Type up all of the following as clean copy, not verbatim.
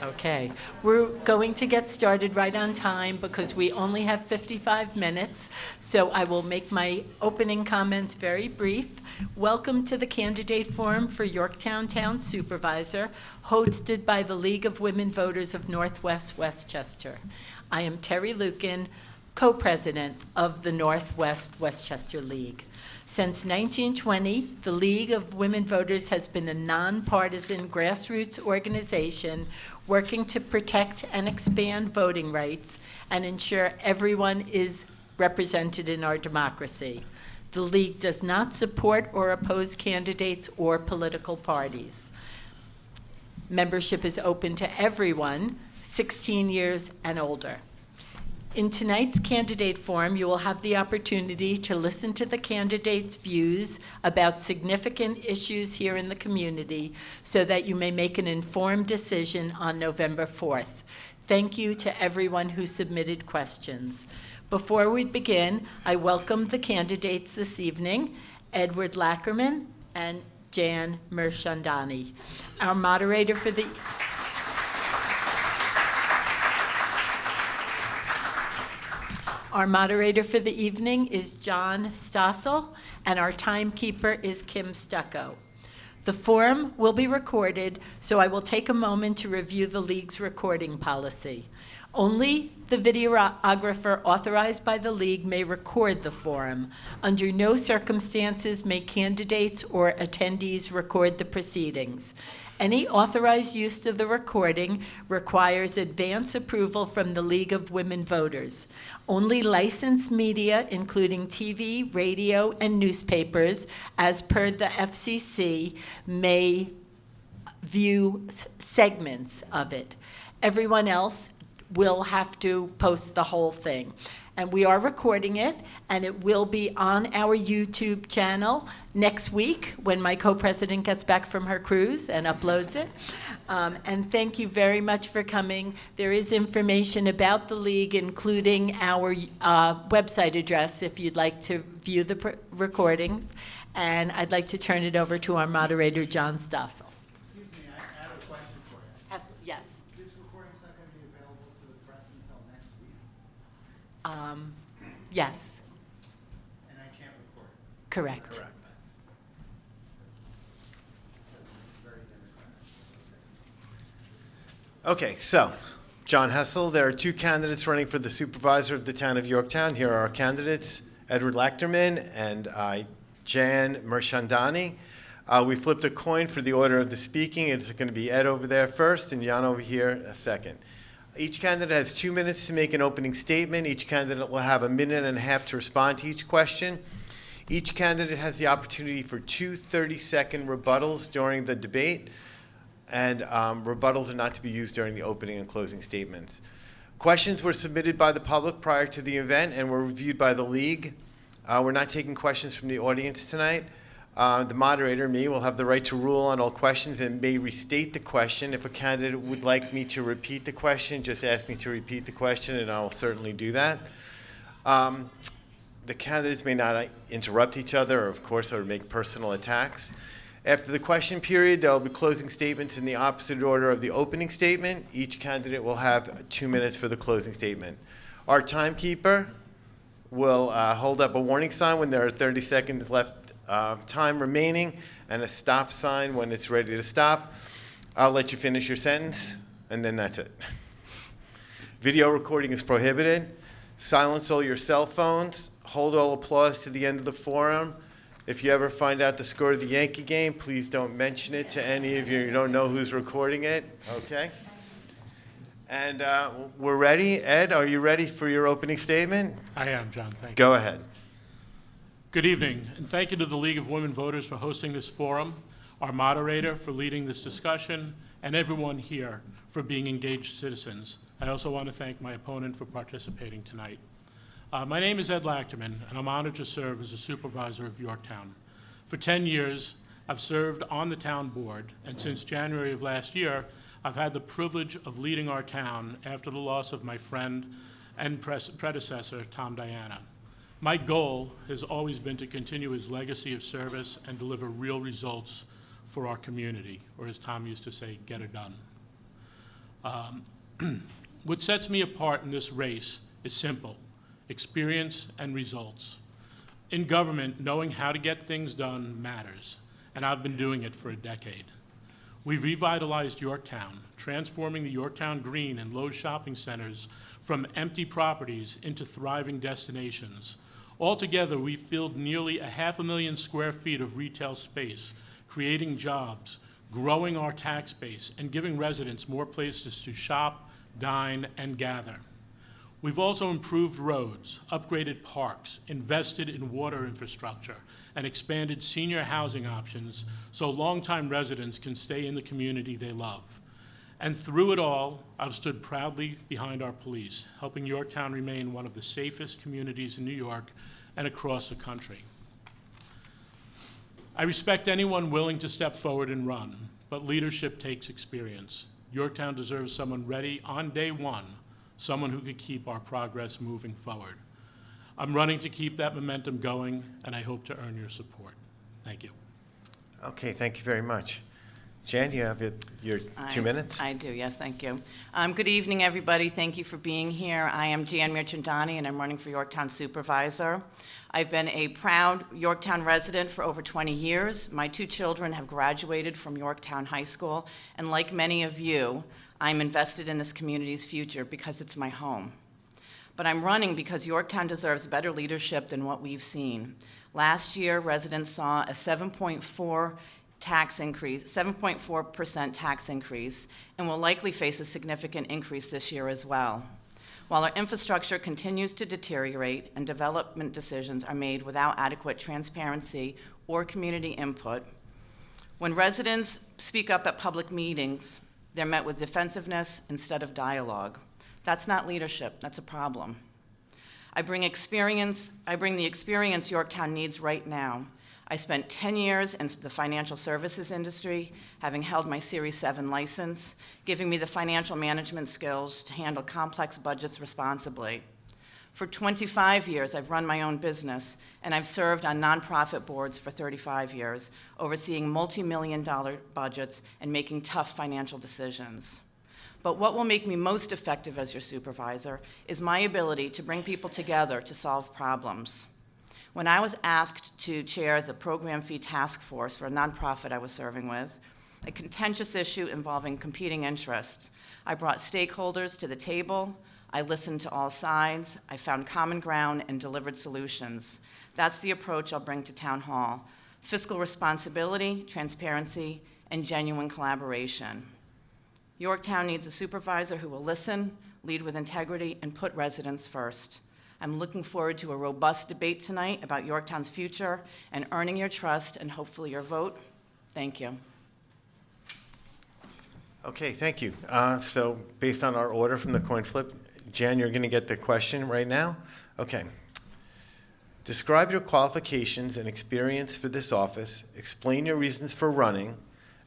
Okay, we're going to get started right on time because we only have 55 minutes, so I will make my opening comments very brief. Welcome to the Candidate Forum for Yorktown Town Supervisor, hosted by the League of Women Voters of Northwest Westchester. I am Terry Lucan, co-president of the Northwest Westchester League. Since 1920, the League of Women Voters has been a nonpartisan grassroots organization working to protect and expand voting rights and ensure everyone is represented in our democracy. The League does not support or oppose candidates or political parties. Membership is open to everyone, 16 years and older. In tonight's candidate forum, you will have the opportunity to listen to the candidates' views about significant issues here in the community so that you may make an informed decision on November 4th. Thank you to everyone who submitted questions. Before we begin, I welcome the candidates this evening, A Lachterman and Jann Mirchandani. Our moderator for the Our moderator for the evening is John Stossel, and our timekeeper is Kim Stucco. The forum will be recorded, so I will take a moment to review the League's recording policy. Only the videographer authorized by the League may record the forum. Under no circumstances may candidates or attendees record the proceedings. Any authorized use of the recording requires advance approval from the League of Women Voters. Only licensed media, including TV, radio, and newspapers, as per the FCC, may view segments of it. Everyone else will have to post the whole thing. And we are recording it, and it will be on our YouTube channel next week when my co-president gets back from her cruise and uploads it. And thank you very much for coming. There is information about the League, including our website address if you'd like to view the recordings. And I'd like to turn it over to our moderator, John Stossel. Excuse me, I have a question for you. Hessel, yes. This recording's not going to be available to the press until next week? Yes, And I can't record it? correct. Correct. Very democratic. Okay, so, John Hessel, there are two candidates running for the supervisor of the town of Yorktown. Here are our candidates, A Lachterman and Jann Mirchandani. We flipped a coin for the order of the speaking. It's going to be Ed over there first and Jann over here a second. Each candidate has 2 minutes to make an opening statement. Each candidate will have a minute and a half to respond to each question. Each candidate has the opportunity for two 30-second rebuttals during the debate, and rebuttals are not to be used during the opening and closing statements. Questions were submitted by the public prior to the event and were reviewed by the League. We're not taking questions from the audience tonight. The moderator, me, will have the right to rule on all questions and may restate the question. If a candidate would like me to repeat the question, just ask me to repeat the question and I will certainly do that. The candidates may not interrupt each other or, of course, or make personal attacks. After the question period, there will be closing statements in the opposite order of the opening statement. Each candidate will have 2 minutes for the closing statement. Our timekeeper will hold up a warning sign when there are 30 seconds left time remaining and a stop sign when it's ready to stop. I'll let you finish your sentence and then that's it. Video recording is prohibited. Silence all your cell phones. Hold all applause to the end of the forum. If you ever find out the score of the Yankee game, please don't mention it to any of you. You don't know who's recording it, okay? And we're ready. Ed, are you ready for your opening statement? I am, John. Thank you. Go ahead. Good evening, and thank you to the League of Women Voters for hosting this forum, our moderator for leading this discussion, and everyone here for being engaged citizens. I also want to thank my opponent for participating tonight. My name is Ed Lachterman, and I'm honored to serve as a supervisor of Yorktown. For 10 years, I've served on the town board, and since January of last year, I've had the privilege of leading our town after the loss of my friend and predecessor, Tom Diana. My goal has always been to continue his legacy of service and deliver real results for our community, or as Tom used to say, get it done. What sets me apart in this race is simple: experience and results. In government, knowing how to get things done matters, and I've been doing it for a decade. We've revitalized Yorktown, transforming the Yorktown Green and Lowe's shopping centers from empty properties into thriving destinations. Altogether, we filled nearly 500,000 square feet of retail space, creating jobs, growing our tax base, and giving residents more places to shop, dine, and gather. We've also improved roads, upgraded parks, invested in water infrastructure, and expanded senior housing options so longtime residents can stay in the community they love. And through it all, I've stood proudly behind our police, helping Yorktown remain one of the safest communities in New York and across the country. I respect anyone willing to step forward and run, but leadership takes experience. Yorktown deserves someone ready on day one, someone who could keep our progress moving forward. I'm running to keep that momentum going, and I hope to earn your support. Thank you. Okay, thank you very much. Jan, you have your 2 minutes? I do, yes, thank you. Good evening, everybody. Thank you for being here. I am Jann Mirchandani, and I'm running for Yorktown Supervisor. I've been a proud Yorktown resident for over 20 years. My 2 children have graduated from Yorktown High School, and like many of you, I'm invested in this community's future because it's my home. But I'm running because Yorktown deserves better leadership than what we've seen. Last year, residents saw a 7.4% tax increase, and will likely face a significant increase this year as well. While our infrastructure continues to deteriorate and development decisions are made without adequate transparency or community input, when residents speak up at public meetings, they're met with defensiveness instead of dialogue. That's not leadership, that's a problem. I bring the experience Yorktown needs right now. I spent 10 years in the financial services industry, having held my Series 7 license, giving me the financial management skills to handle complex budgets responsibly. For 25 years, I've run my own business, and I've served on nonprofit boards for 35 years, overseeing multi-million-dollar budgets and making tough financial decisions. But what will make me most effective as your supervisor is my ability to bring people together to solve problems. When I was asked to chair the program fee task force for a nonprofit I was serving with, a contentious issue involving competing interests, I brought stakeholders to the table, I listened to all sides, I found common ground and delivered solutions. That's the approach I'll bring to Town Hall: fiscal responsibility, transparency, and genuine collaboration. Yorktown needs a supervisor who will listen, lead with integrity, and put residents first. I'm looking forward to a robust debate tonight about Yorktown's future and earning your trust and hopefully your vote. Thank you. Okay, thank you. So based on our order from the coin flip, Jan, you're going to get the question right now. Okay. Describe your qualifications and experience for this office. Explain your reasons for running.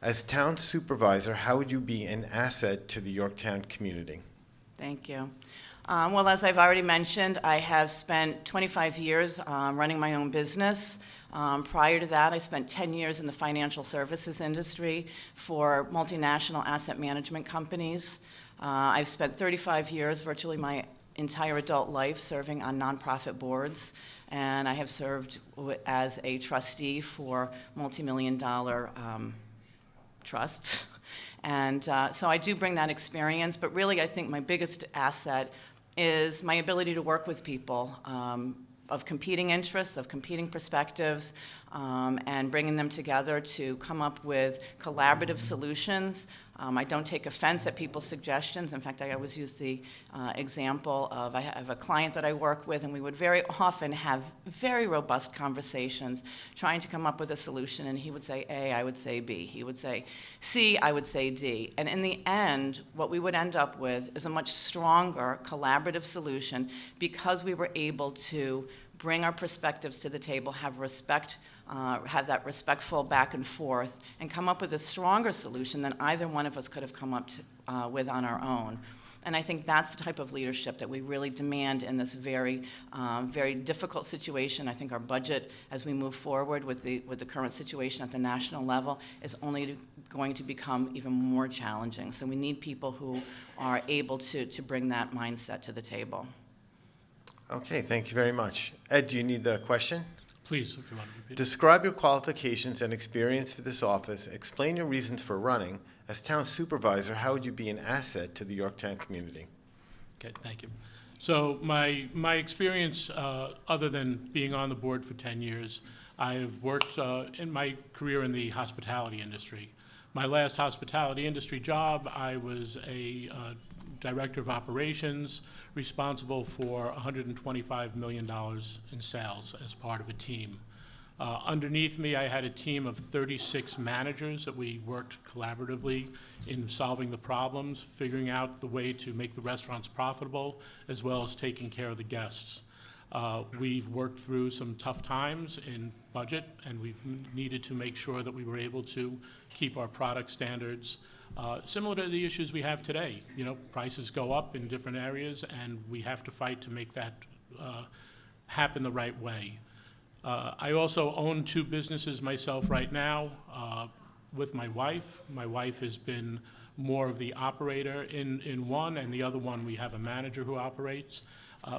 As town supervisor, how would you be an asset to the Yorktown community? Thank you. Well, as I've already mentioned, I have spent 25 years running my own business. Prior to that, I spent 10 years in the financial services industry for multinational asset management companies. I've spent 35 years, virtually my entire adult life, serving on nonprofit boards, and I have served as a trustee for multi-million-dollar trusts. And so I do bring that experience, but really I think my biggest asset is my ability to work with people of competing interests, of competing perspectives, and bringing them together to come up with collaborative solutions. I don't take offense at people's suggestions. In fact, I always use the example of I have a client that I work with, and we would very often have very robust conversations trying to come up with a solution, and he would say A, I would say B. He would say C, I would say D. And in the end, what we would end up with is a much stronger collaborative solution because we were able to bring our perspectives to the table, have respect, have that respectful back and forth, and come up with a stronger solution than either one of us could have come up with on our own. And I think that's the type of leadership that we really demand in this very, very difficult situation. I think our budget, as we move forward with the current situation at the national level, is only going to become even more challenging. So we need people who are able to bring that mindset to the table. Okay, thank you very much. Ed, do you need the question? Please, if you want to repeat. Describe your qualifications and experience for this office. Explain your reasons for running. As town supervisor, how would you be an asset to the Yorktown community? Okay, thank you. So my experience, other than being on the board for 10 years, I have worked in my career in the hospitality industry. My last hospitality industry job, I was a director of operations, responsible for $125 million in sales as part of a team. Underneath me, I had a team of 36 managers that we worked collaboratively in solving the problems, figuring out the way to make the restaurants profitable, as well as taking care of the guests. We've worked through some tough times in budget, and we've needed to make sure that we were able to keep our product standards similar to the issues we have today. You know, prices go up in different areas, and we have to fight to make that happen the right way. I also own 2 businesses myself right now with my wife. My wife has been more of the operator in one, and the other one we have a manager who operates.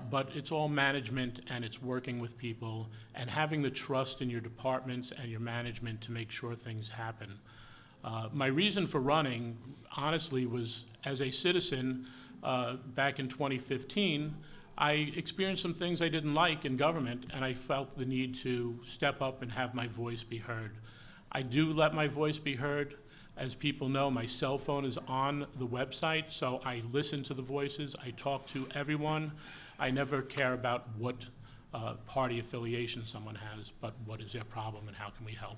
But it's all management, and it's working with people and having the trust in your departments and your management to make sure things happen. My reason for running, honestly, was as a citizen back in 2015, I experienced some things I didn't like in government, and I felt the need to step up and have my voice be heard. I do let my voice be heard. As people know, my cell phone is on the website, so I listen to the voices. I talk to everyone. I never care about what party affiliation someone has, but what is their problem and how can we help.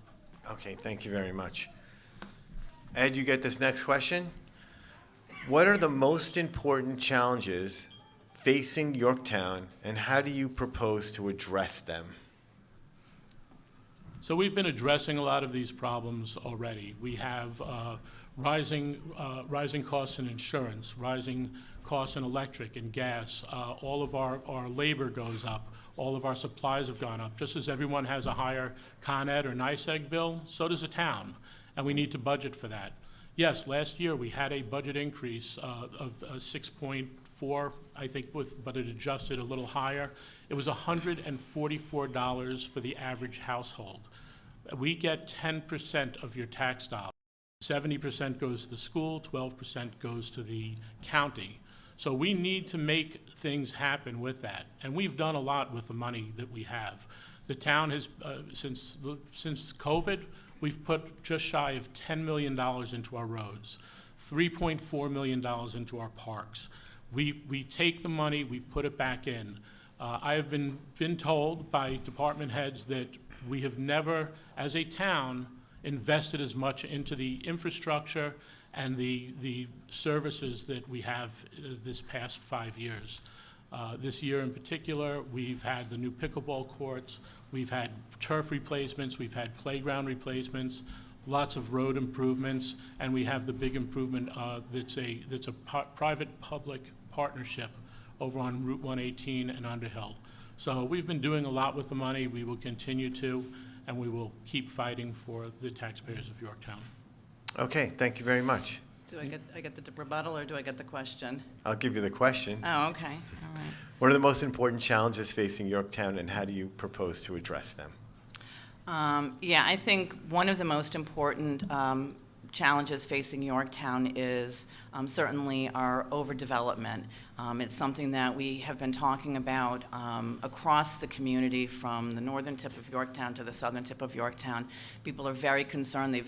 Okay, thank you very much. Ed, you get this next question. What are the most important challenges facing Yorktown, and how do you propose to address them? So we've been addressing a lot of these problems already. We have rising costs in insurance, rising costs in electric and gas. All of our labor goes up. All of our supplies have gone up. Just as everyone has a higher Con Ed or NYSEG bill, so does the town, and we need to budget for that. Yes, last year we had a budget increase of 6.4, I think, but it adjusted a little higher. It was $144 for the average household. We get 10% of your tax dollars. 70% goes to the school, 12% goes to the county. So we need to make things happen with that, and we've done a lot with the money that we have. The town has, since COVID, we've put just shy of $10 million into our roads, $3.4 million into our parks. We take the money, we put it back in. I have been told by department heads that we have never, as a town, invested as much into the infrastructure and the services that we have this past 5 years. This year in particular, we've had the new pickleball courts, we've had turf replacements, we've had playground replacements, lots of road improvements, and we have the big improvement that's a private-public partnership over on Route 118 and Underhill. So we've been doing a lot with the money. We will continue to, and we will keep fighting for the taxpayers of Yorktown. Okay, thank you very much. Do I get the rebuttal, or do I get the question? I'll give you the question. Oh, okay, all right. What are the most important challenges facing Yorktown, and how do you propose to address them? Yeah, I think one of the most important challenges facing Yorktown is certainly our overdevelopment. It's something that we have been talking about across the community, from the northern tip of Yorktown to the southern tip of Yorktown. People are very concerned.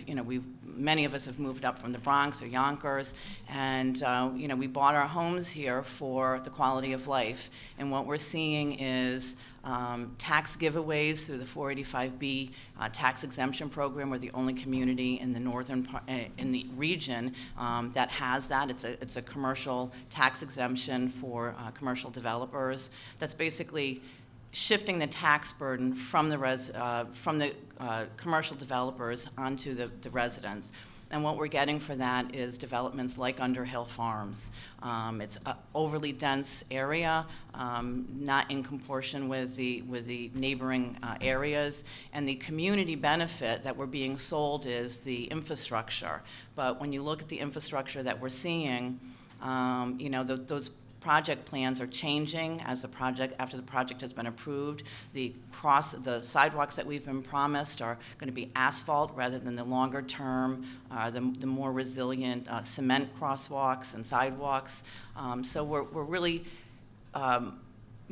Many of us have moved up from the Bronx or Yonkers, and we bought our homes here for the quality of life. And what we're seeing is tax giveaways through the 485B tax exemption program. We're the only community in the northern in the region that has that. It's a commercial tax exemption for commercial developers. That's basically shifting the tax burden from the commercial developers onto the residents. And what we're getting for that is developments like Underhill Farms. It's an overly dense area, not in proportion with the neighboring areas. And the community benefit that we're being sold is the infrastructure. But when you look at the infrastructure that we're seeing, you know, those project plans are changing as after the project has been approved. The sidewalks that we've been promised are going to be asphalt rather than the longer term, the more resilient cement crosswalks and sidewalks. So we're really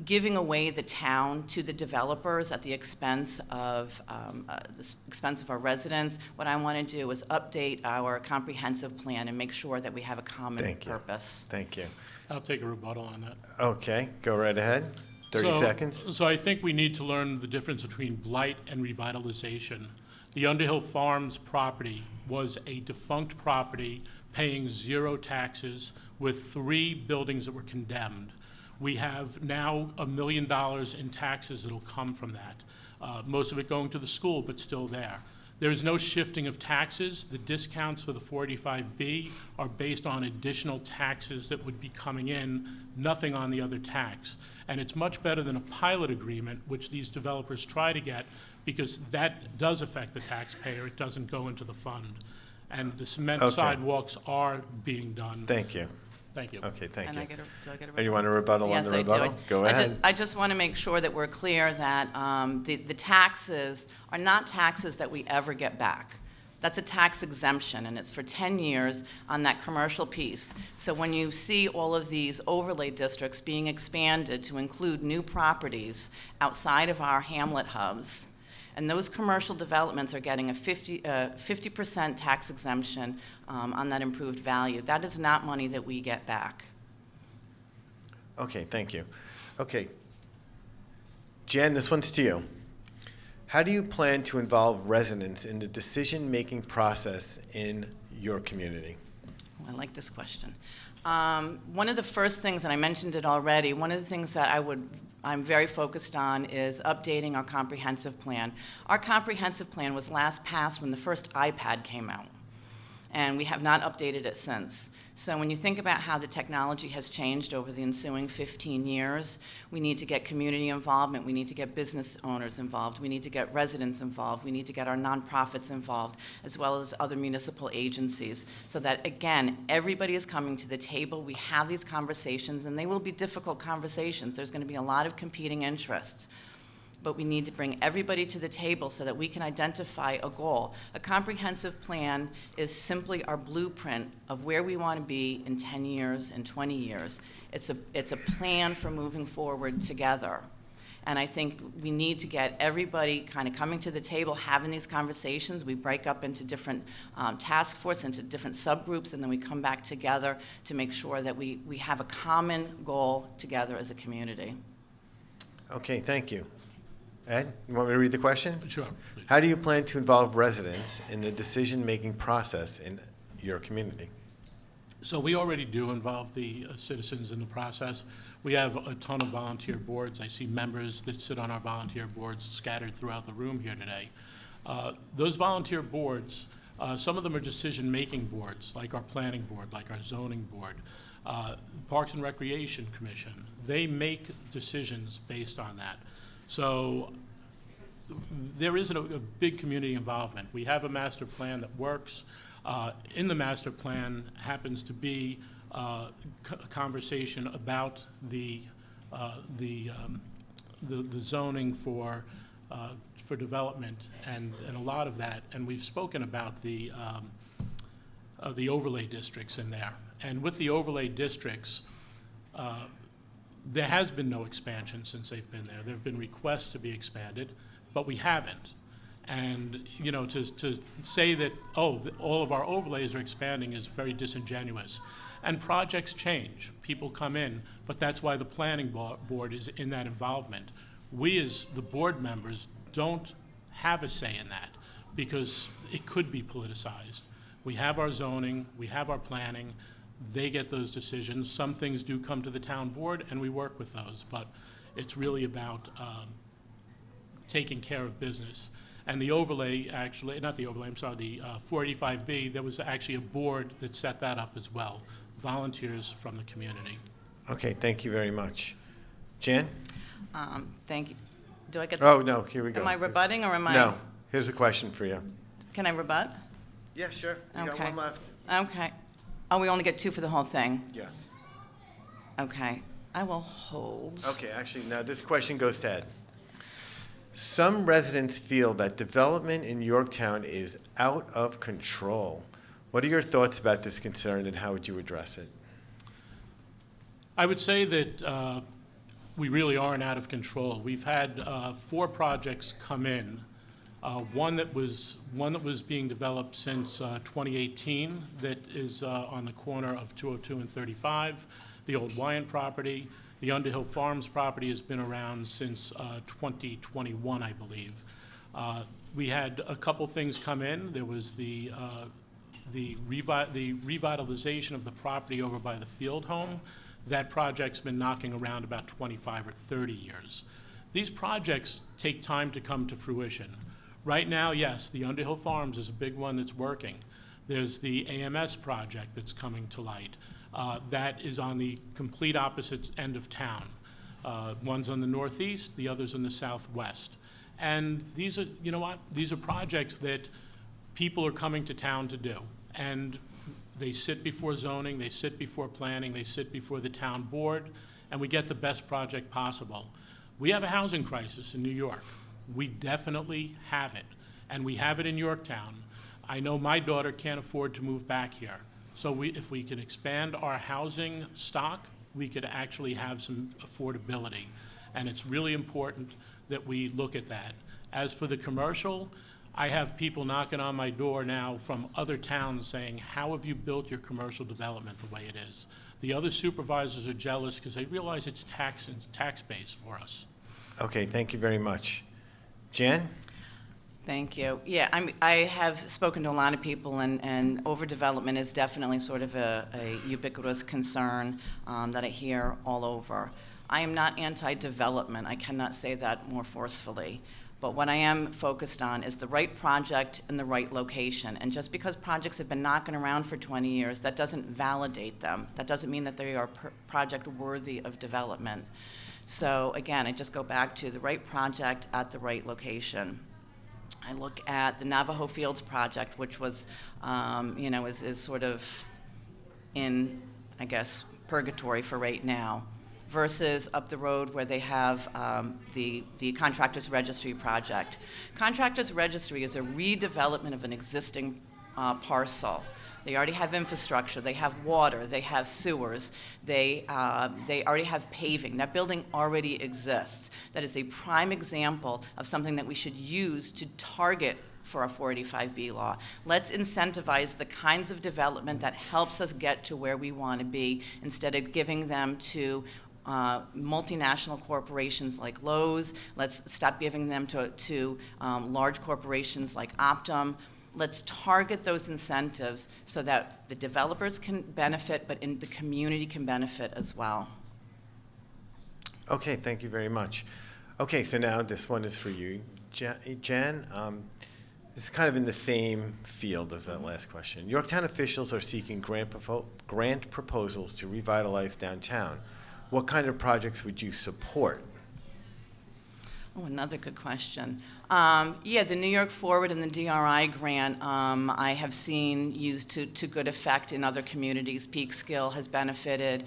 giving away the town to the developers at the expense of our residents. What I want to do is update our comprehensive plan and make sure that we have a common purpose. Thank you. I'll take a rebuttal on that. Okay, go right ahead. 30 seconds. So I think we need to learn the difference between blight and revitalization. The Underhill Farms property was a defunct property paying 0 taxes with 3 buildings that were condemned. We have now $1 million in taxes that'll come from that. Most of it going to the school, but still there. There is no shifting of taxes. The discounts for the 485B are based on additional taxes that would be coming in, nothing on the other tax. And it's much better than a pilot agreement, which these developers try to get, because that does affect the taxpayer. It doesn't go into the fund. And the cement sidewalks are being done. Thank you. Thank you. Okay, thank you. Do I get a rebuttal? And you want a rebuttal on the rebuttal? Yes, I do. Go ahead. I just want to make sure that we're clear that the taxes are not taxes that we ever get back. That's a tax exemption, and it's for 10 years on that commercial piece. So when you see all of these overlay districts being expanded to include new properties outside of our hamlet hubs, and those commercial developments are getting a 50% tax exemption on that improved value. That is not money that we get back. Okay, thank you. Okay. Jan, this one's to you. How do you plan to involve residents in the decision-making process in your community? I like this question. One of the first things, and I mentioned it already, one of the things that I'm very focused on is updating our comprehensive plan. Our comprehensive plan was last passed when the first iPad came out, and we have not updated it since. So when you think about how the technology has changed over the ensuing 15 years, we need to get community involvement, we need to get business owners involved, we need to get residents involved, we need to get our nonprofits involved, as well as other municipal agencies, so that, again, everybody is coming to the table, we have these conversations, and they will be difficult conversations. There's going to be a lot of competing interests. But we need to bring everybody to the table so that we can identify a goal. A comprehensive plan is simply our blueprint of where we want to be in 10 years and 20 years. It's a plan for moving forward together. And I think we need to get everybody kind of coming to the table, having these conversations. We break up into different task forces, into different subgroups, and then we come back together to make sure that we have a common goal together as a community. Okay, thank you. Ed, you want me to read the question? Sure, please. How do you plan to involve residents in the decision-making process in your community? So we already do involve the citizens in the process. We have a ton of volunteer boards. I see members that sit on our volunteer boards scattered throughout the room here today. Those volunteer boards, some of them are decision-making boards, like our planning board, like our zoning board, Parks and Recreation Commission. They make decisions based on that. So there is a big community involvement. We have a master plan that works. In the master plan happens to be a conversation about the zoning for development and a lot of that. And we've spoken about the overlay districts in there. And with the overlay districts, there has been no expansion since they've been there. There have been requests to be expanded, but we haven't. And, you know, to say that, all of our overlays are expanding is very disingenuous. And projects change. People come in, but that's why the planning board is in that involvement. We as the board members don't have a say in that because it could be politicized. We have our zoning, we have our planning, they get those decisions. Some things do come to the town board, and we work with those, but it's really about taking care of business. And the overlay, actually, not the overlay, I'm sorry, the 485B, there was actually a board that set that up as well, volunteers from the community. Okay, thank you very much. Jan? Thank you. Do I get, Oh, no, here we go. am I rebutting or am I? No, here's a question for you. Can I rebut? Yeah, sure. You got Okay. one left. Okay. Oh, we only get 2 for the whole thing? Yeah. Okay. I will hold. Okay, actually, now this question goes to Ed. Some residents feel that development in Yorktown is out of control. What are your thoughts about this concern and how would you address it? I would say that we really aren't out of control. We've had 4 projects come in. One that was being developed since 2018 that is on the corner of 202 and 35, the old Wyant property. The Underhill Farms property has been around since 2021, I believe. We had a couple things come in. There was the revitalization of the property over by the field home. That project's been knocking around about 25 or 30 years. These projects take time to come to fruition. Right now, yes, the Underhill Farms is a big one that's working. There's the AMS project that's coming to light. That is on the complete opposite end of town. One's on the northeast, the other's in the southwest. And these are, you know what, these are projects that people are coming to town to do. And they sit before zoning, they sit before planning, they sit before the town board, and we get the best project possible. We have a housing crisis in New York. We definitely have it, and we have it in Yorktown. I know my daughter can't afford to move back here. So if we can expand our housing stock, we could actually have some affordability. And it's really important that we look at that. As for the commercial, I have people knocking on my door now from other towns saying, how have you built your commercial development the way it is? The other supervisors are jealous because they realize it's tax base for us. Okay, thank you very much. Jan? Thank you. Yeah, I have spoken to a lot of people, and overdevelopment is definitely sort of a ubiquitous concern that I hear all over. I am not anti-development. I cannot say that more forcefully. But what I am focused on is the right project in the right location. And just because projects have been knocking around for 20 years, that doesn't validate them. That doesn't mean that they are project worthy of development. So again, I just go back to the right project at the right location. I look at the Navajo Fields project, which was, is sort of in, I guess, purgatory for right now, versus up the road where they have the Contractors Registry project. Contractors Registry is a redevelopment of an existing parcel. They already have infrastructure, they have water, they have sewers, they already have paving. That building already exists. That is a prime example of something that we should use to target for a 485B law. Let's incentivize the kinds of development that helps us get to where we want to be instead of giving them to multinational corporations like Lowe's. Let's stop giving them to large corporations like Optum. Let's target those incentives so that the developers can benefit, but the community can benefit as well. Okay, thank you very much. Okay, so now this one is for you, Jan. This is kind of in the same field as that last question. Yorktown officials are seeking grant proposals to revitalize downtown. What kind of projects would you support? Oh, another good question. Yeah, the New York Forward and the DRI grant I have seen used to good effect in other communities. Peekskill has benefited,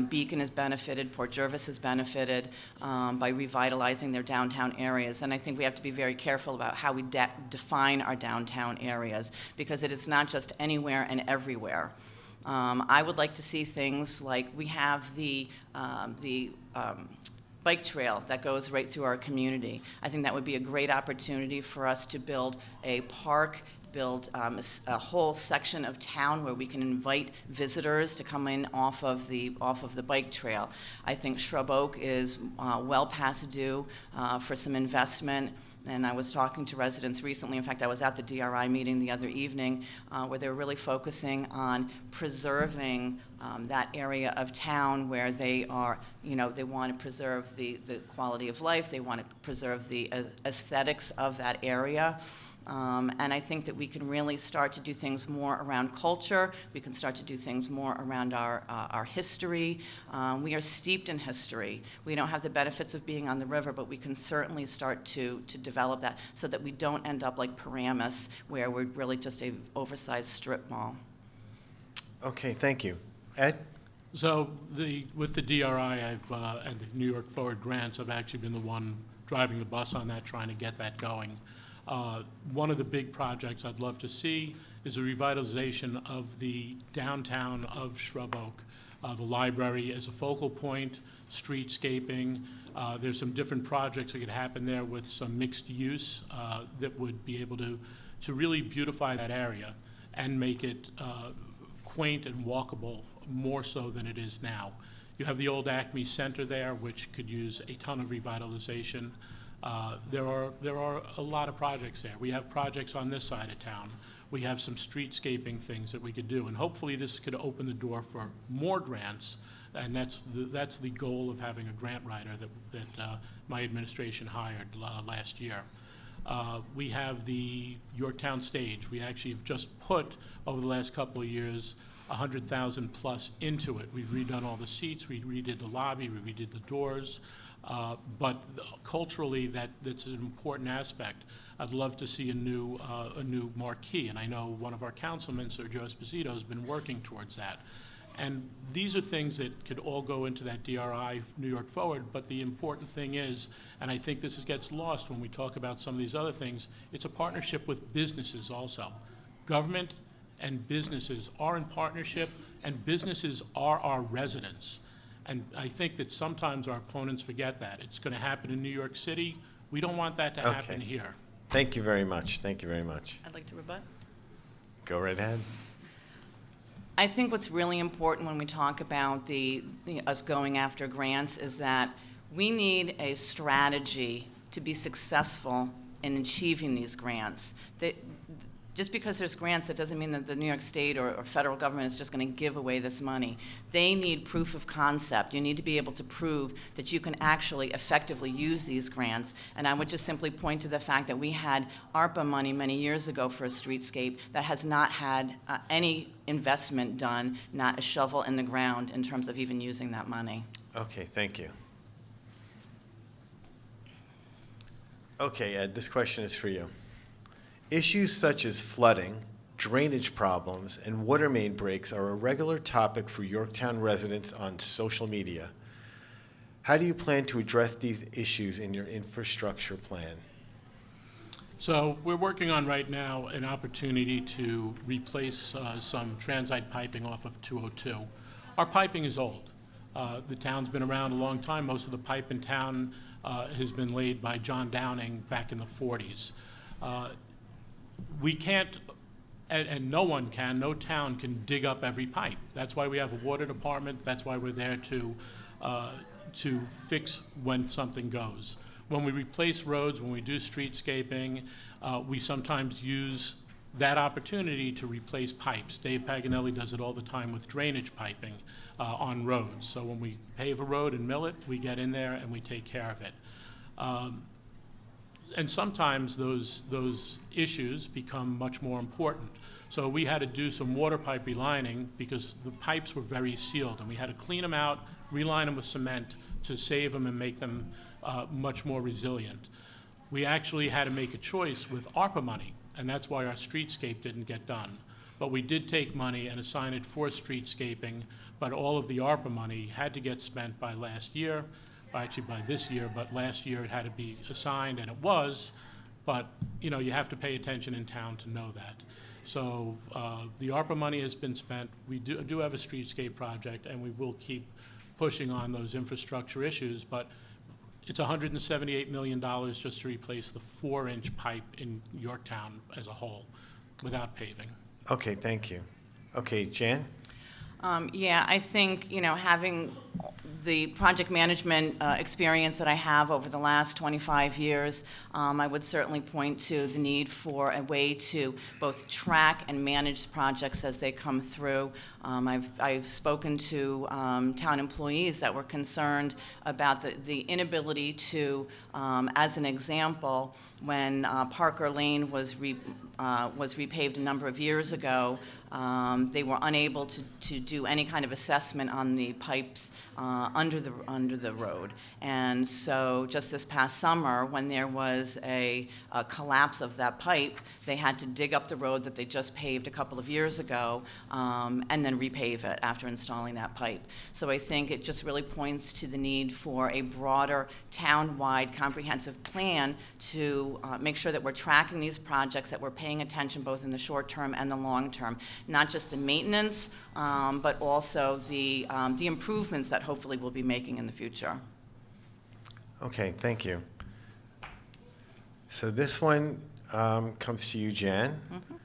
Beacon has benefited, Port Jervis has benefited by revitalizing their downtown areas. And I think we have to be very careful about how we define our downtown areas, because it is not just anywhere and everywhere. I would like to see things like we have the bike trail that goes right through our community. I think that would be a great opportunity for us to build a park, build a whole section of town where we can invite visitors to come in off of the bike trail. I think Shrub Oak is well past due for some investment. And I was talking to residents recently. In fact, I was at the DRI meeting the other evening where they were really focusing on preserving that area of town where they are, they want to preserve the quality of life. They want to preserve the aesthetics of that area. And I think that we can really start to do things more around culture. We can start to do things more around our history. We are steeped in history. We don't have the benefits of being on the river, but we can certainly start to develop that so that we don't end up like Paramus, where we're really just a oversized strip mall. Okay, thank you. Ed? So with the DRI and the New York Forward grants, I've actually been the one driving the bus on that, trying to get that going. One of the big projects I'd love to see is a revitalization of the downtown of Shrub Oak. The library as a focal point, streetscaping. There's some different projects that could happen there with some mixed use that would be able to really beautify that area and make it quaint and walkable more so than it is now. You have the old Acme Center there, which could use a ton of revitalization. There are a lot of projects there. We have projects on this side of town. We have some streetscaping things that we could do, and hopefully this could open the door for more grants, and that's the goal of having a grant writer that my administration hired last year. We have the Yorktown stage. We actually have just put, over the last couple of years, 100,000 plus into it. We've redone all the seats, we redid the lobby, we redid the doors. But culturally, that's an important aspect. I'd love to see a new marquee, and I know one of our councilmen, Sergio Esposito, has been working towards that. And these are things that could all go into that DRI New York Forward, but the important thing is, and I think this gets lost when we talk about some of these other things, it's a partnership with businesses also. Government and businesses are in partnership, and businesses are our residents. And I think that sometimes our opponents forget that. It's going to happen in New York City. We don't want that to happen here. Thank you very much. Thank you very much. I'd like to rebut. Go right ahead. I think what's really important when we talk about us going after grants is that we need a strategy to be successful in achieving these grants. Just because there's grants, that doesn't mean that the New York State or federal government is just going to give away this money. They need proof of concept. You need to be able to prove that you can actually effectively use these grants. And I would just simply point to the fact that we had ARPA money many years ago for a streetscape that has not had any investment done, not a shovel in the ground in terms of even using that money. Okay, thank you. Okay, Ed, this question is for you. Issues such as flooding, drainage problems, and water main breaks are a regular topic for Yorktown residents on social media. How do you plan to address these issues in your infrastructure plan? So we're working on right now an opportunity to replace some transite piping off of 202. Our piping is old. The town's been around a long time. Most of the pipe in town has been laid by John Downing back in the 40s. We can't, and no one can, no town can dig up every pipe. That's why we have a water department. That's why we're there to fix when something goes. When we replace roads, when we do streetscaping, we sometimes use that opportunity to replace pipes. Dave Paganelli does it all the time with drainage piping on roads. So when we pave a road and mill it, we get in there and we take care of it. And sometimes those issues become much more important. So we had to do some water pipe relining because the pipes were very sealed, and we had to clean them out, reline them with cement to save them and make them much more resilient. We actually had to make a choice with ARPA money, and that's why our streetscape didn't get done. But we did take money and assign it for streetscaping, but all of the ARPA money had to get spent by last year. Actually by this year, but last year it had to be assigned, and it was, but you have to pay attention in town to know that. So the ARPA money has been spent. We do have a streetscape project, and we will keep pushing on those infrastructure issues, but it's $178 million just to replace the 4-inch pipe in Yorktown as a whole without paving. Okay, thank you. Okay, Jan? Yeah, I think, having the project management experience that I have over the last 25 years, I would certainly point to the need for a way to both track and manage projects as they come through. I've spoken to town employees that were concerned about the inability to, as an example, when Parker Lane was repaved a number of years ago, they were unable to do any kind of assessment on the pipes under the road. And so just this past summer, when there was a collapse of that pipe, they had to dig up the road that they just paved a couple of years ago and then repave it after installing that pipe. So I think it just really points to the need for a broader town-wide comprehensive plan to make sure that we're tracking these projects, that we're paying attention both in the short term and the long term, not just the maintenance, but also the improvements that hopefully we'll be making in the future. Okay, thank you. So this one comes to you, Jann. Mm-hmm.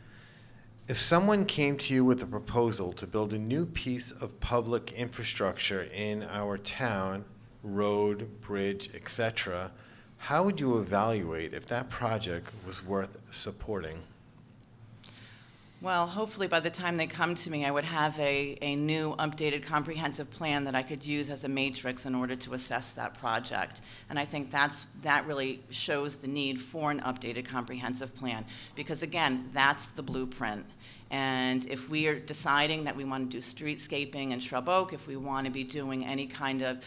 If someone came to you with a proposal to build a new piece of public infrastructure in our town, road, bridge, etc., how would you evaluate if that project was worth supporting? Well, hopefully by the time they come to me, I would have a new, updated, comprehensive plan that I could use as a matrix in order to assess that project. And I think that really shows the need for an updated, comprehensive plan. Because again, that's the blueprint. And if we are deciding that we want to do streetscaping in Shrub Oak, if we want to be doing any kind of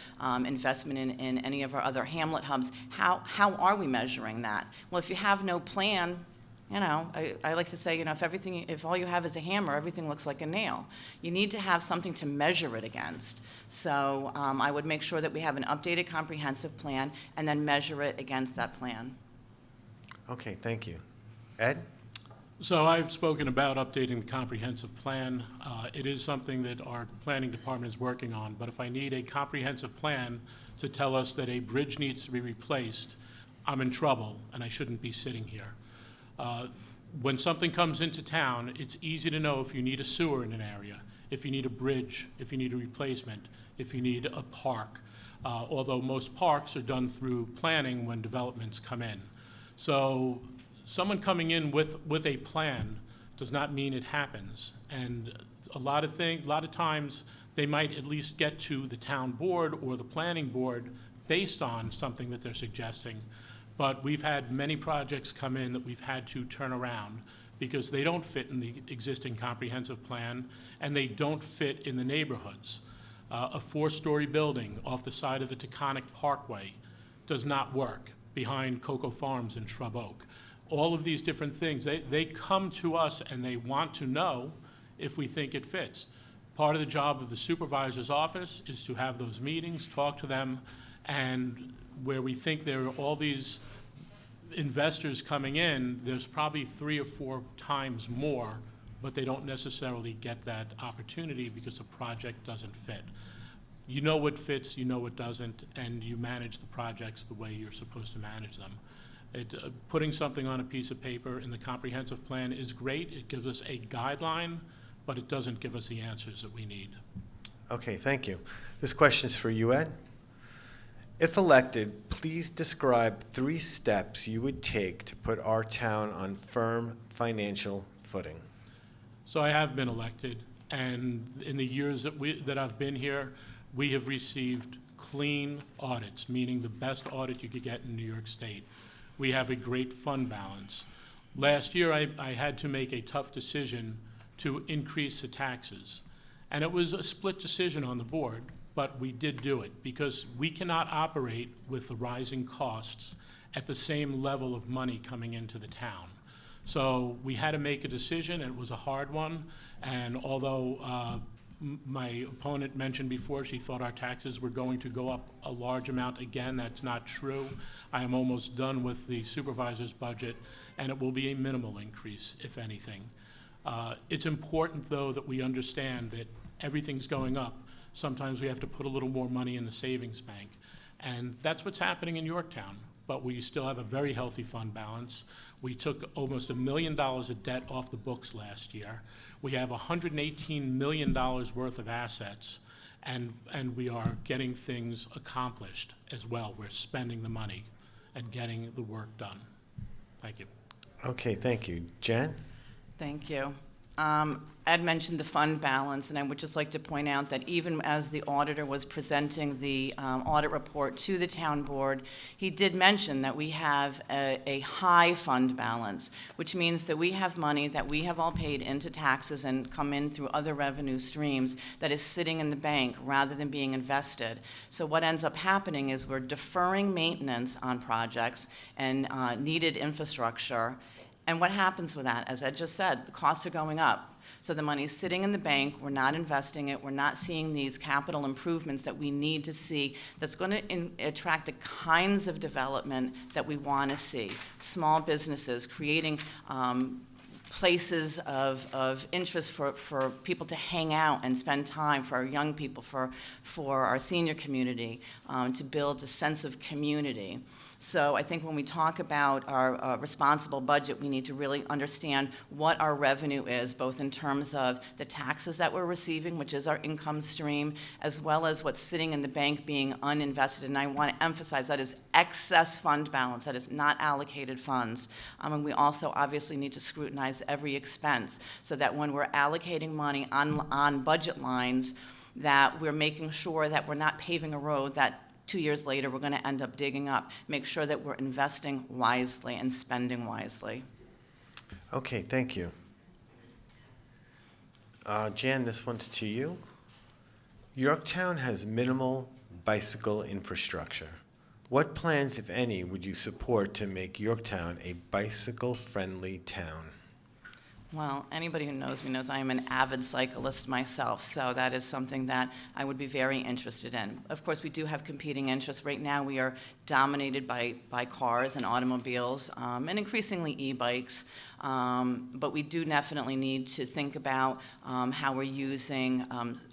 investment in any of our other hamlet hubs, how are we measuring that? Well, if you have no plan, you know, I like to say, you know, if all you have is a hammer, everything looks like a nail. You need to have something to measure it against. So I would make sure that we have an updated comprehensive plan and then measure it against that plan. Okay, thank you. Ed? So I've spoken about updating the comprehensive plan. It is something that our planning department is working on, but if I need a comprehensive plan to tell us that a bridge needs to be replaced, I'm in trouble and I shouldn't be sitting here. When something comes into town, it's easy to know if you need a sewer in an area, if you need a bridge, if you need a replacement, if you need a park, although most parks are done through planning when developments come in. So someone coming in with a plan does not mean it happens. And a lot of times they might at least get to the town board or the planning board based on something that they're suggesting. But we've had many projects come in that we've had to turn around because they don't fit in the existing comprehensive plan and they don't fit in the neighborhoods. A 4-story building off the side of the Taconic Parkway does not work behind Cocoa Farms in Shrub Oak. All of these different things, they come to us and they want to know if we think it fits. Part of the job of the supervisor's office is to have those meetings, talk to them, and where we think there are all these investors coming in, there's probably 3 or 4 times more, but they don't necessarily get that opportunity because the project doesn't fit. You know what fits, you know what doesn't, and you manage the projects the way you're supposed to manage them. Putting something on a piece of paper in the comprehensive plan is great. It gives us a guideline, but it doesn't give us the answers that we need. Okay, thank you. This question is for you, Ed. If elected, please describe 3 steps you would take to put our town on firm financial footing. So I have been elected, and in the years that I've been here, we have received clean audits, meaning the best audit you could get in New York State. We have a great fund balance. Last year, I had to make a tough decision to increase the taxes, and it was a split decision on the board. But we did do it because we cannot operate with the rising costs at the same level of money coming into the town. So we had to make a decision, and it was a hard one. And although my opponent mentioned before she thought our taxes were going to go up a large amount again, that's not true. I am almost done with the supervisor's budget, and it will be a minimal increase, if anything. It's important, though, that we understand that everything's going up. Sometimes we have to put a little more money in the savings bank. And that's what's happening in Yorktown. But we still have a very healthy fund balance. We took almost $1 million of debt off the books last year. We have $118 million worth of assets. and we are getting things accomplished as well. We're spending the money and getting the work done. Thank you. Okay, thank you. Jan? Thank you. Ed mentioned the fund balance, and I would just like to point out that even as the auditor was presenting the audit report to the town board, he did mention that we have a high fund balance, which means that we have money that we have all paid into taxes and come in through other revenue streams that is sitting in the bank rather than being invested. So what ends up happening is we're deferring maintenance on projects and needed infrastructure. And what happens with that? As Ed just said, the costs are going up. So the money's sitting in the bank, we're not investing it, we're not seeing these capital improvements that we need to see that's going to attract the kinds of development that we want to see. Small businesses, creating places of interest for people to hang out and spend time, for our young people, for our senior community, to build a sense of community. So I think when we talk about our responsible budget, we need to really understand what our revenue is, both in terms of the taxes that we're receiving, which is our income stream, as well as what's sitting in the bank being uninvested. And I want to emphasize that is excess fund balance, that is not allocated funds. And we also obviously need to scrutinize every expense so that when we're allocating money on budget lines, that we're making sure that we're not paving a road that 2 years later, we're going to end up digging up. Make sure that we're investing wisely and spending wisely. Okay, thank you. Jan, this one's to you. Yorktown has minimal bicycle infrastructure. What plans, if any, would you support to make Yorktown a bicycle-friendly town? Well, anybody who knows me knows I am an avid cyclist myself, so that is something that I would be very interested in. Of course, we do have competing interests. Right now, we are dominated by cars and automobiles, and increasingly e-bikes. But we do definitely need to think about how we're using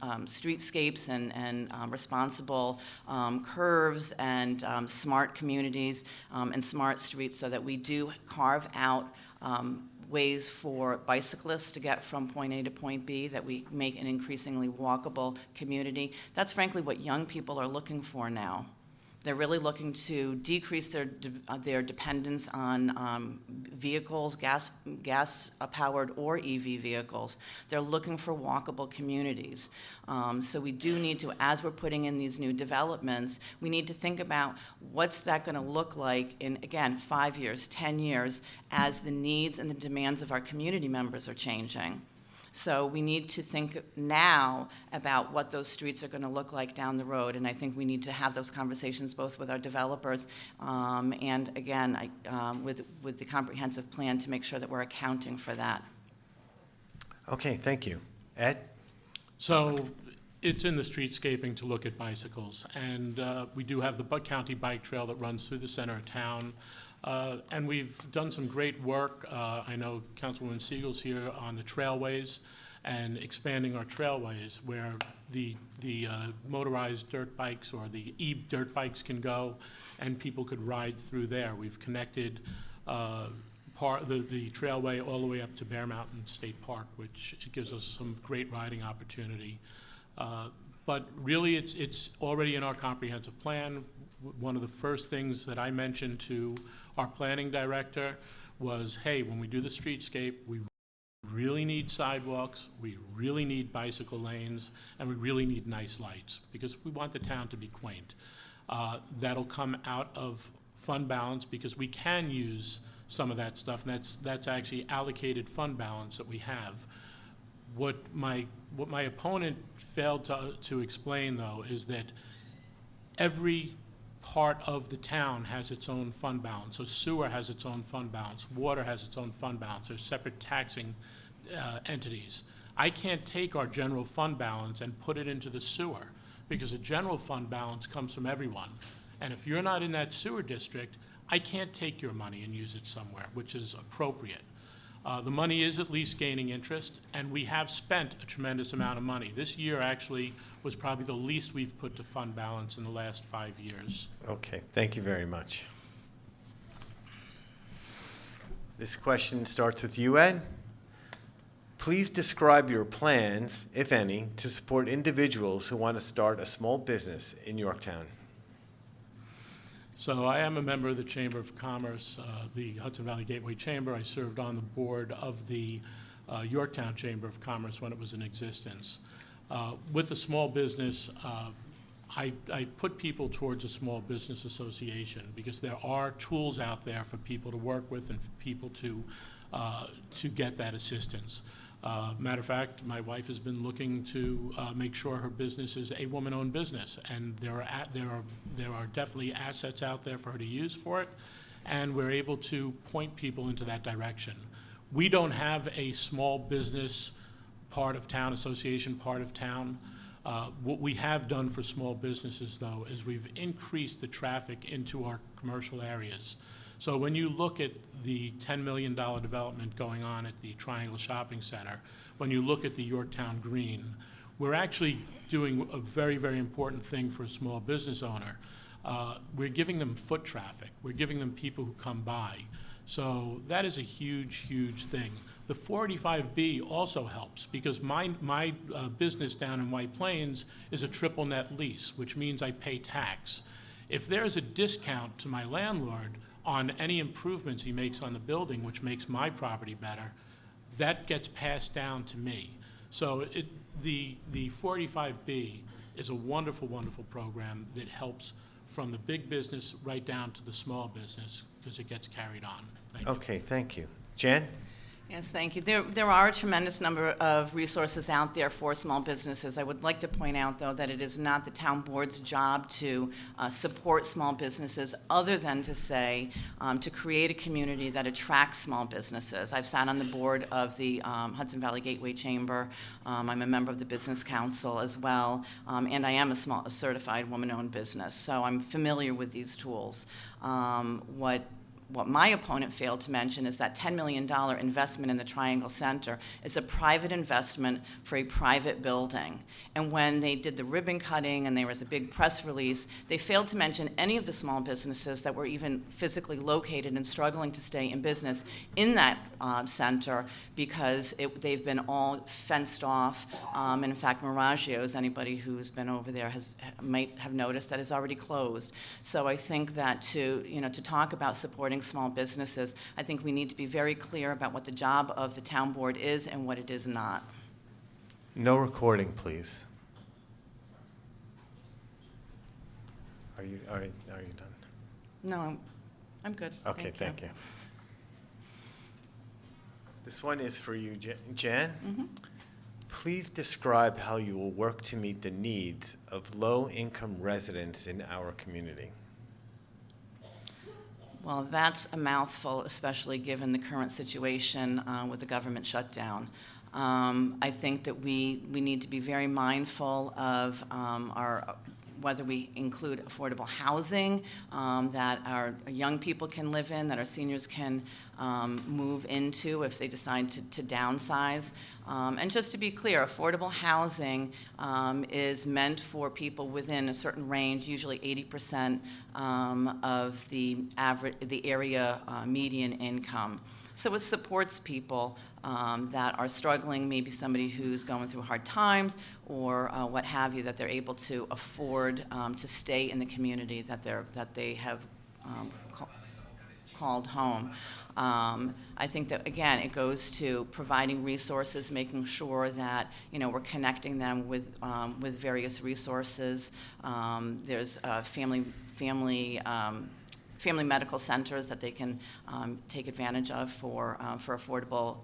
streetscapes and responsible curves and smart communities and smart streets so that we do carve out ways for bicyclists to get from point A to point B, that we make an increasingly walkable community. That's frankly what young people are looking for now. They're really looking to decrease their dependence on vehicles, gas-powered or EV vehicles. They're looking for walkable communities. So we do need to, as we're putting in these new developments, we need to think about what's that going to look like in, again, 5 years, 10 years, as the needs and the demands of our community members are changing. So we need to think now about what those streets are going to look like down the road, and I think we need to have those conversations both with our developers and, again, with the comprehensive plan to make sure that we're accounting for that. Okay, thank you. Ed? So it's in the streetscaping to look at bicycles, and we do have the county bike trail that runs through the center of town. And we've done some great work. I know Councilwoman Siegel's here on the trailways and expanding our trailways where the motorized dirt bikes or the e-dirt bikes can go and people could ride through there. We've connected the trailway all the way up to Bear Mountain State Park, which gives us some great riding opportunity. But really, it's already in our comprehensive plan. One of the first things that I mentioned to our planning director was, hey, when we do the streetscape, we really need sidewalks, we really need bicycle lanes, and we really need nice lights, because we want the town to be quaint. That'll come out of fund balance, because we can use some of that stuff, and that's actually allocated fund balance that we have. What my opponent failed to explain, though, is that every part of the town has its own fund balance. So sewer has its own fund balance, water has its own fund balance. There's separate taxing entities. I can't take our general fund balance and put it into the sewer, because the general fund balance comes from everyone. And if you're not in that sewer district, I can't take your money and use it somewhere, which is appropriate. The money is at least gaining interest, and we have spent a tremendous amount of money. This year actually was probably the least we've put to fund balance in the last 5 years. Okay, thank you very much. This question starts with you, Ed. Please describe your plans, if any, to support individuals who want to start a small business in Yorktown. So I am a member of the Chamber of Commerce, the Hudson Valley Gateway Chamber. I served on the board of the Yorktown Chamber of Commerce when it was in existence. With the small business, I put people towards a small business association because there are tools out there for people to work with and for people to get that assistance. Matter of fact, my wife has been looking to make sure her business is a woman-owned business, and there are definitely assets out there for her to use for it, and we're able to point people into that direction. We don't have a small business part of town, association part of town. What we have done for small businesses, though, is we've increased the traffic into our commercial areas. So when you look at the $10 million development going on at the Triangle Shopping Center, when you look at the Yorktown Green, we're actually doing a very, very important thing for a small business owner. We're giving them foot traffic. We're giving them people who come by. So that is a huge, huge thing. The 485B also helps because my business down in White Plains is a triple net lease, which means I pay tax. If there's a discount to my landlord on any improvements he makes on the building, which makes my property better, that gets passed down to me. So the 485B is a wonderful, wonderful program that helps from the big business right down to the small business because it gets carried on. Thank you. Okay, thank you. Jan? Yes, thank you. There are a tremendous number of resources out there for small businesses. I would like to point out, though, that it is not the town board's job to support small businesses other than to say, to create a community that attracts small businesses. I've sat on the board of the Hudson Valley Gateway Chamber. I'm a member of the Business Council as well, and I am a certified woman-owned business, so I'm familiar with these tools. What my opponent failed to mention is that $10 million investment in the Triangle Center is a private investment for a private building. And when they did the ribbon cutting and there was a big press release, they failed to mention any of the small businesses that were even physically located and struggling to stay in business in that center because they've been all fenced off. And in fact, Miraggio's, anybody who's been over there might have noticed that is already closed. So I think that to talk about supporting small businesses, I think we need to be very clear about what the job of the town board is and what it is not. No recording, please. Are you done? No, I'm good. Okay, thank you. This one is for you, Jan. Mm-hmm. Please describe how you will work to meet the needs of low-income residents in our community. Well, that's a mouthful, especially given the current situation with the government shutdown. I think that we need to be very mindful of whether we include affordable housing that our young people can live in, that our seniors can move into if they decide to downsize. And just to be clear, affordable housing is meant for people within a certain range, usually 80% of the area median income. So it supports people that are struggling, maybe somebody who's going through hard times or what have you, that they're able to afford to stay in the community that they have called home. I think that, again, it goes to providing resources, making sure that we're connecting them with various resources. There's family medical centers that they can take advantage of for affordable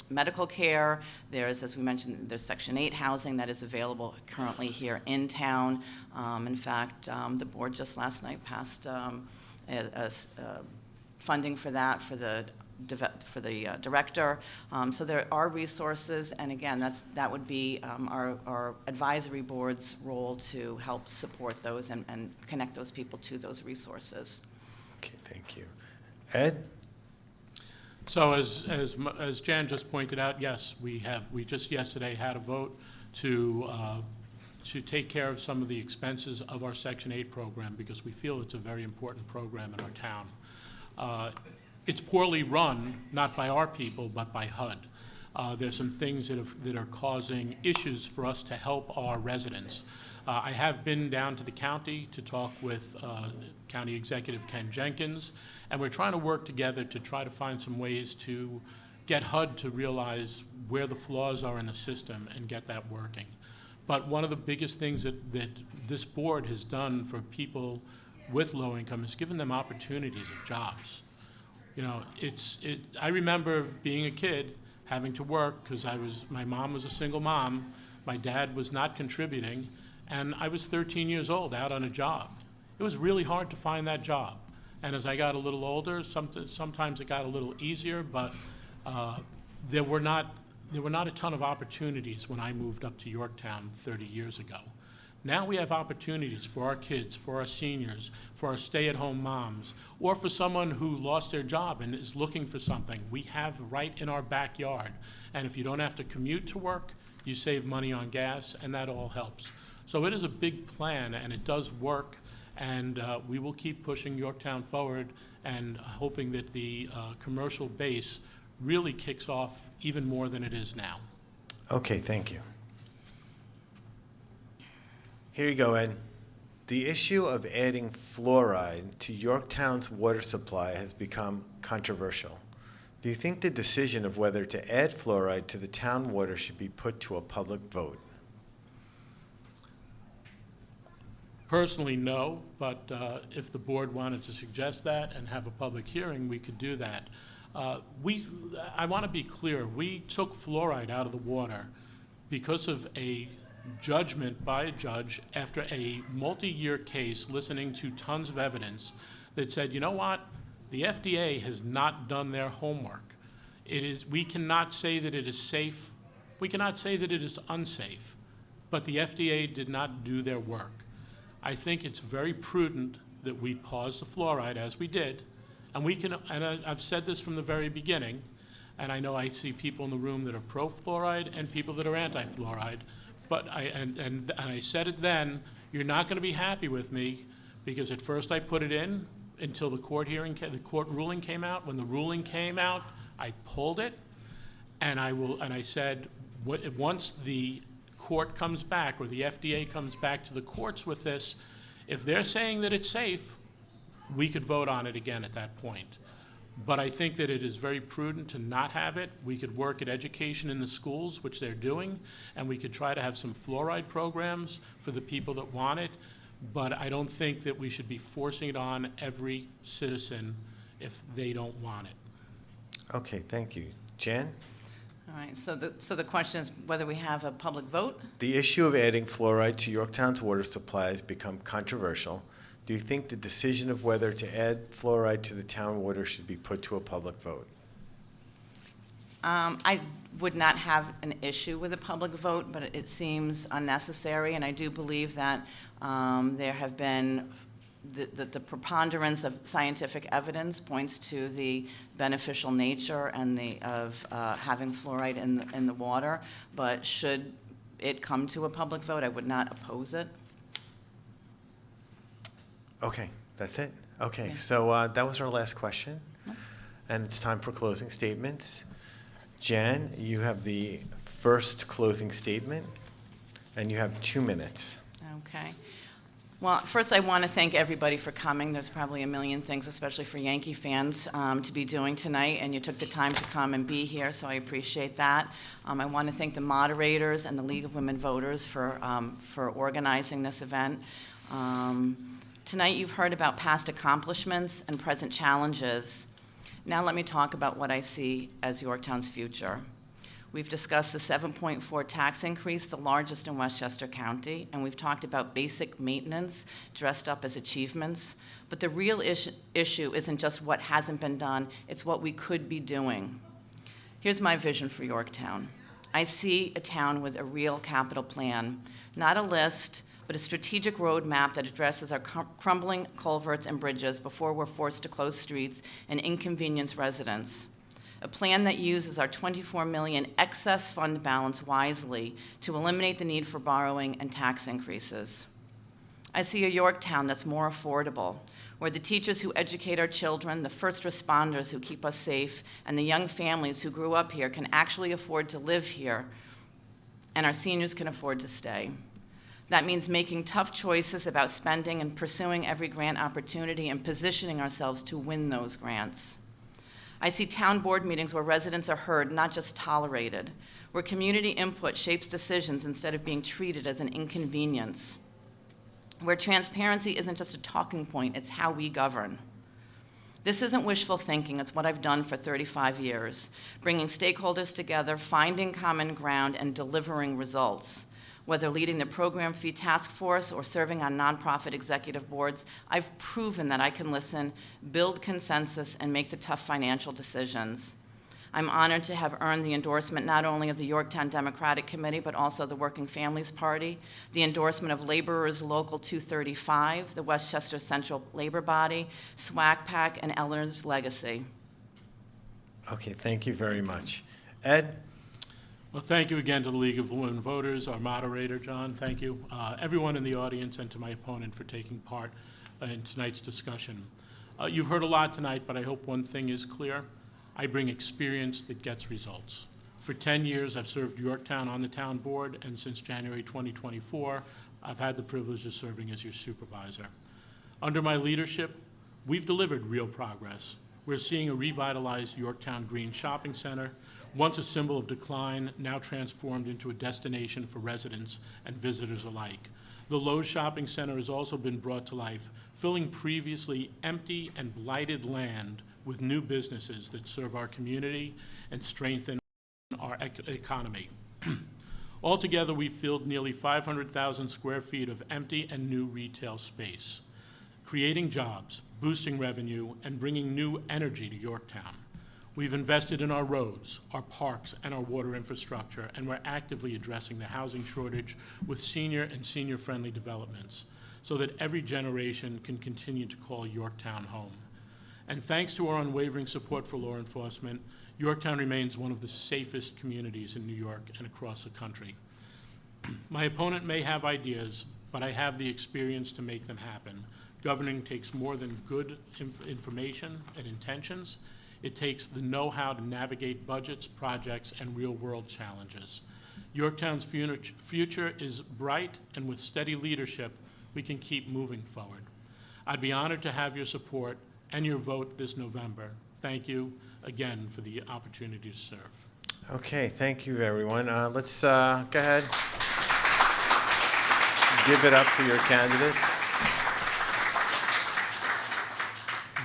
medical care. There's, as we mentioned, there's Section 8 housing that is available currently here in town. In fact, the board just last night passed funding for that for the director. So there are resources, and again, that would be our advisory board's role to help support those and connect those people to those resources. Okay, thank you. Ed? So as Jan just pointed out, yes, we just yesterday had a vote to take care of some of the expenses of our Section 8 program because we feel it's a very important program in our town. It's poorly run, not by our people, but by HUD. There's some things that are causing issues for us to help our residents. I have been down to the county to talk with County Executive Ken Jenkins, and we're trying to work together to try to find some ways to get HUD to realize where the flaws are in the system and get that working. But one of the biggest things that this board has done for people with low income is given them opportunities of jobs. You know, I remember being a kid having to work because my mom was a single mom, my dad was not contributing, and I was 13 years old out on a job. It was really hard to find that job. And as I got a little older, sometimes it got a little easier, but there were not a ton of opportunities when I moved up to Yorktown 30 years ago. Now we have opportunities for our kids, for our seniors, for our stay-at-home moms, or for someone who lost their job and is looking for something. We have right in our backyard. And if you don't have to commute to work, you save money on gas, and that all helps. So it is a big plan, and it does work, and we will keep pushing Yorktown forward and hoping that the commercial base really kicks off even more than it is now. Okay, thank you. Here you go, Ed. The issue of adding fluoride to Yorktown's water supply has become controversial. Do you think the decision of whether to add fluoride to the town water should be put to a public vote? Personally, no, but if the board wanted to suggest that and have a public hearing, we could do that. I want to be clear, we took fluoride out of the water because of a judgment by a judge after a multi-year case listening to tons of evidence that said, you know what, the FDA has not done their homework. We cannot say that it is safe, we cannot say that it is unsafe, but the FDA did not do their work. I think it's very prudent that we pause the fluoride as we did, and I've said this from the very beginning, and I know I see people in the room that are pro-fluoride and people that are anti-fluoride, but I said it then, you're not going to be happy with me because at first I put it in until the court ruling came out. When the ruling came out, I pulled it, and I said, once the court comes back or the FDA comes back to the courts with this, if they're saying that it's safe, we could vote on it again at that point. But I think that it is very prudent to not have it. We could work at education in the schools, which they're doing, and we could try to have some fluoride programs for the people that want it. But I don't think that we should be forcing it on every citizen if they don't want it. Okay, thank you. Jan? All right, so the question is whether we have a public vote? The issue of adding fluoride to Yorktown's water supply has become controversial. Do you think the decision of whether to add fluoride to the town water should be put to a public vote? I would not have an issue with a public vote, but it seems unnecessary, and I do believe that there have been the preponderance of scientific evidence points to the beneficial nature and of having fluoride in the water. But should it come to a public vote, I would not oppose it. Okay, that's it. Okay, Yeah. so that was our last question, and it's time for closing statements. Jan, you have the first closing statement, and you have 2 minutes. Okay. Well, first I want to thank everybody for coming. There's probably a million things, especially for Yankee fans, to be doing tonight, and you took the time to come and be here, so I appreciate that. I want to thank the moderators and the League of Women Voters for organizing this event. Tonight you've heard about past accomplishments and present challenges. Now let me talk about what I see as Yorktown's future. We've discussed the 7.4 tax increase, the largest in Westchester County, and we've talked about basic maintenance dressed up as achievements. But the real issue isn't just what hasn't been done, it's what we could be doing. Here's my vision for Yorktown. I see a town with a real capital plan, not a list, but a strategic roadmap that addresses our crumbling culverts and bridges before we're forced to close streets and inconvenience residents. A plan that uses our $24 million excess fund balance wisely to eliminate the need for borrowing and tax increases. I see a Yorktown that's more affordable, where the teachers who educate our children, the first responders who keep us safe, and the young families who grew up here can actually afford to live here, and our seniors can afford to stay. That means making tough choices about spending and pursuing every grant opportunity and positioning ourselves to win those grants. I see town board meetings where residents are heard, not just tolerated, where community input shapes decisions instead of being treated as an inconvenience, where transparency isn't just a talking point, it's how we govern. This isn't wishful thinking, it's what I've done for 35 years, bringing stakeholders together, finding common ground, and delivering results. Whether leading the program fee task force or serving on nonprofit executive boards, I've proven that I can listen, build consensus, and make the tough financial decisions. I'm honored to have earned the endorsement not only of the Yorktown Democratic Committee, but also the Working Families Party, the endorsement of Laborers Local 235, the Westchester Central Labor Body, SWAC PAC, and Eleanor's Legacy. Okay, thank you very much. Ed? Well, thank you again to the League of Women Voters, our moderator, John, thank you. Everyone in the audience, and to my opponent for taking part in tonight's discussion. You've heard a lot tonight, but I hope one thing is clear. I bring experience that gets results. For 10 years, I've served Yorktown on the town board, and since January 2024, I've had the privilege of serving as your supervisor. Under my leadership, we've delivered real progress. We're seeing a revitalized Yorktown Green Shopping Center, once a symbol of decline, now transformed into a destination for residents and visitors alike. The Lowe's Shopping Center has also been brought to life, filling previously empty and blighted land with new businesses that serve our community and strengthen our economy. Altogether, we filled nearly 500,000 square feet of empty and new retail space, creating jobs, boosting revenue, and bringing new energy to Yorktown. We've invested in our roads, our parks, and our water infrastructure, and we're actively addressing the housing shortage with senior and senior-friendly developments so that every generation can continue to call Yorktown home. And thanks to our unwavering support for law enforcement, Yorktown remains one of the safest communities in New York and across the country. My opponent may have ideas, but I have the experience to make them happen. Governing takes more than good information and intentions. It takes the know-how to navigate budgets, projects, and real-world challenges. Yorktown's future is bright, and with steady leadership, we can keep moving forward. I'd be honored to have your support and your vote this November. Thank you again for the opportunity to serve. Okay, thank you, everyone. Let's go ahead. Give it up for your candidates.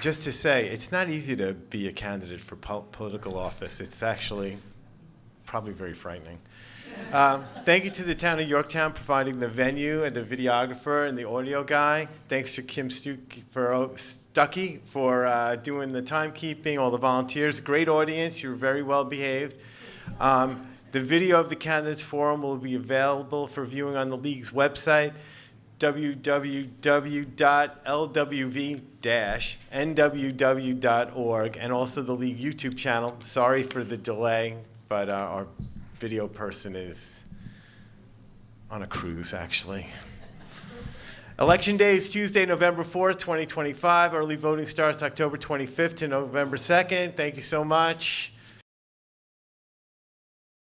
Just to say, it's not easy to be a candidate for political office. It's actually probably very frightening. Thank you to the town of Yorktown providing the venue and the videographer and the audio guy. Thanks to Kim Stuckey for doing the timekeeping, all the volunteers. Great audience. You're very well behaved. The video of the candidates forum will be available for viewing on the League's website, www.lwv-nww.org, and also the League YouTube channel. Sorry for the delay, but our video person is on a cruise, actually. Election Day is Tuesday, November 4th, 2025. Early voting starts October 25th to November 2nd. Thank you so much.